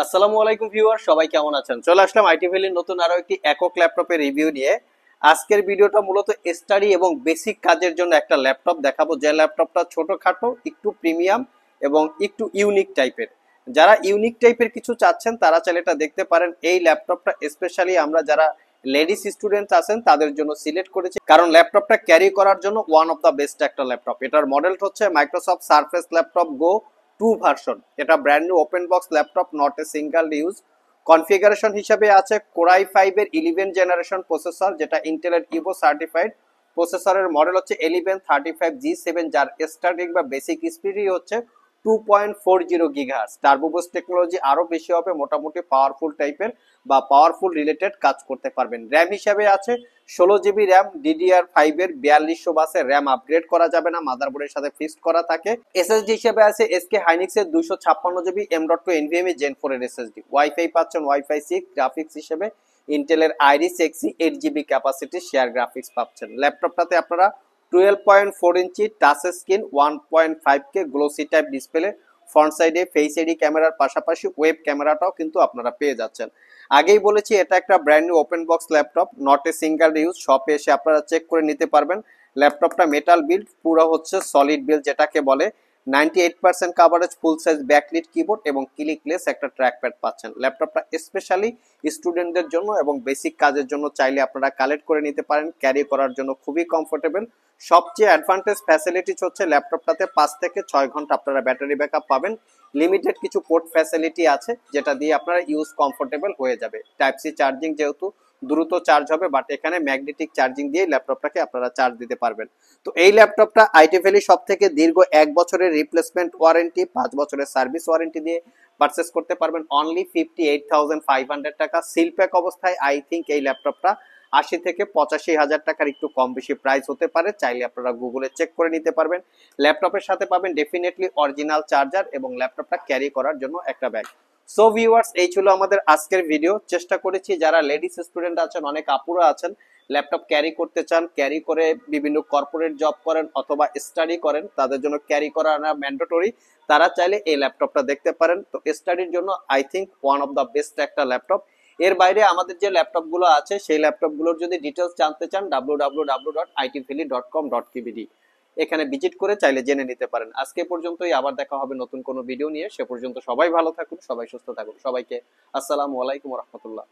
আসসালামু আলাইকুম ভিউয়ার, সবাই কেমন আছেন? চলে আসলাম আইটি ভ্যালির নতুন আরো একটি একক ল্যাপটপের রিভিউ নিয়ে। আজকের ভিডিওটা মূলত স্টাডি এবং বেসিক কাজের জন্য একটা ল্যাপটপ দেখাবো, যে ল্যাপটপটা ছোটখাটো, একটু প্রিমিয়াম এবং একটু ইউনিক টাইপের। যারা ইউনিক টাইপের কিছু চাচ্ছেন তারা চাইলে এটা দেখতে পারেন। এই ল্যাপটপটা স্পেশালি আমরা যারা লেডিস স্টুডেন্টস আছেন তাদের জন্য সিলেক্ট করেছি, কারণ ল্যাপটপটা ক্যারি করার জন্য ওয়ান অফ দ্য বেস্ট একটা ল্যাপটপ। এটার মডেলটা হচ্ছে মাইক্রোসফট সারফেস ল্যাপটপ গো 2 ভার্সন। এটা brand new open box laptop, not a single use. Configuration হিসেবে আছে কোরাই 5 এর 11 জেনারেশন প্রসেসর, যেটা ইন্টেলের ইভো সার্টিফাইড। প্রসেসরের মডেল হচ্ছে 1135G7, যার স্ট্যাটিক বা বেসিক স্পিডই হচ্ছে 2.40 গিগাহার্টজ। টার্বো বুস্ট টেকনোলজি আরো বেশি হবে, মোটামুটি পাওয়ারফুল টাইপের বা পাওয়ারফুল রিলেটেড কাজ করতে পারবেন। র্যাম হিসেবে আছে 16 জিবি র্যাম, DDR5 এর 4200 বাসের র্যাম আপগ্রেড করা যাবে না, মাদারবোর্ডের সাথে ফিক্সড করা থাকে। SSD হিসেবে আছে SK হাইনিক্স এর 256 জিবি M.2 NVMe Gen 4 এর SSD। ওয়াইফাই পাচ্ছেন ওয়াইফাই 6। গ্রাফিক্স হিসেবে ইন্টেলের Iris Xe 8 GB capacity share graphics পাচ্ছেন। ল্যাপটপটাতে আপনারা 12.4 inch touch screen, 1.5K glossy type display, front সাইডে ফেস আইডি ক্যামেরার পাশাপাশি ওয়েব ক্যামেরাটাও কিন্তু আপনারা পেয়ে যাচ্ছেন। আগেই বলেছি এটা একটা brand new open box laptop, not a single use. শপে এসে আপনারা চেক করে নিতে পারবেন। ল্যাপটপটা মেটাল বিল্ড, পুরো হচ্ছে সলিড বিল্ড যেটাকে বলে। 98% কাভারেজ, ফুল সাইজ ব্যাকলিট কিবোর্ড এবং ক্লিকলেস একটা ট্র্যাকপ্যাড পাচ্ছেন। ল্যাপটপটা স্পেশালি স্টুডেন্টদের জন্য এবং বেসিক কাজের জন্য চাইলে আপনারা কালেক্ট করে নিতে পারেন। ক্যারি করার জন্য খুবই কমফোর্টেবল। সবচেয়ে অ্যাডভান্টেজ ফ্যাসিলিটিস হচ্ছে ল্যাপটপটাতে 5 থেকে 6 ঘন্টা আপনারা ব্যাটারি ব্যাকআপ পাবেন। লিমিটেড কিছু পোর্ট ফ্যাসিলিটি আছে যেটা দিয়ে আপনারা ইউজ কমফোর্টেবল হয়ে যাবে। টাইপ সি চার্জিং যেহেতু দ্রুত চার্জ হবে, বাট এখানে ম্যাগনেটিক চার্জিং দিয়ে ল্যাপটপটাকে আপনারা চার্জ দিতে পারবেন। তো এই ল্যাপটপটা আইটি ভ্যালি সব থেকে দীর্ঘ 1 বছরের রিপ্লেসমেন্ট ওয়ারেন্টি, 5 বছরের সার্ভিস ওয়ারেন্টি দিয়ে পারচেস করতে পারবেন অনলি 58,500 টাকা। সিল প্যাক অবস্থায় আই থিঙ্ক এই ল্যাপটপটা 80 থেকে 85 হাজার টাকার একটু কম বেশি প্রাইস হতে পারে। চাইলে আপনারা গুগলে চেক করে নিতে পারবেন। ল্যাপটপের সাথে পাবেন ডেফিনেটলি অরিজিনাল চার্জার এবং ল্যাপটপটা ক্যারি করার জন্য একটা ব্যাগ। সো ভিউয়ার্স, এই ছিল আমাদের আজকের ভিডিও। চেষ্টা করেছি যারা লেডিস স্টুডেন্ট আছেন, অনেক আপুরা আছেন, ল্যাপটপ ক্যারি করতে চান, ক্যারি করে বিভিন্ন কর্পোরেট জব করেন অথবা স্টাডি করেন, তাদের জন্য ক্যারি করা ম্যান্ডেটরি। তারা চাইলে এই ল্যাপটপটা দেখতে পারেন। তো স্টাডির জন্য I think one of the best একটা ল্যাপটপ। এর বাইরে আমাদের যে ল্যাপটপগুলো আছে সেই ল্যাপটপগুলোর যদি ডিটেলস জানতে চান www.itvalley.com.kbd এখানে ভিজিট করে চাইলে জেনে নিতে পারেন। আজকে পর্যন্তই, আবার দেখা হবে নতুন কোনো ভিডিও নিয়ে। সে পর্যন্ত সবাই ভালো থাকুন, সবাই সুস্থ থাকুন। সবাইকে আসসালামু আলাইকুম ওয়া রাহমাতুল্লাহ।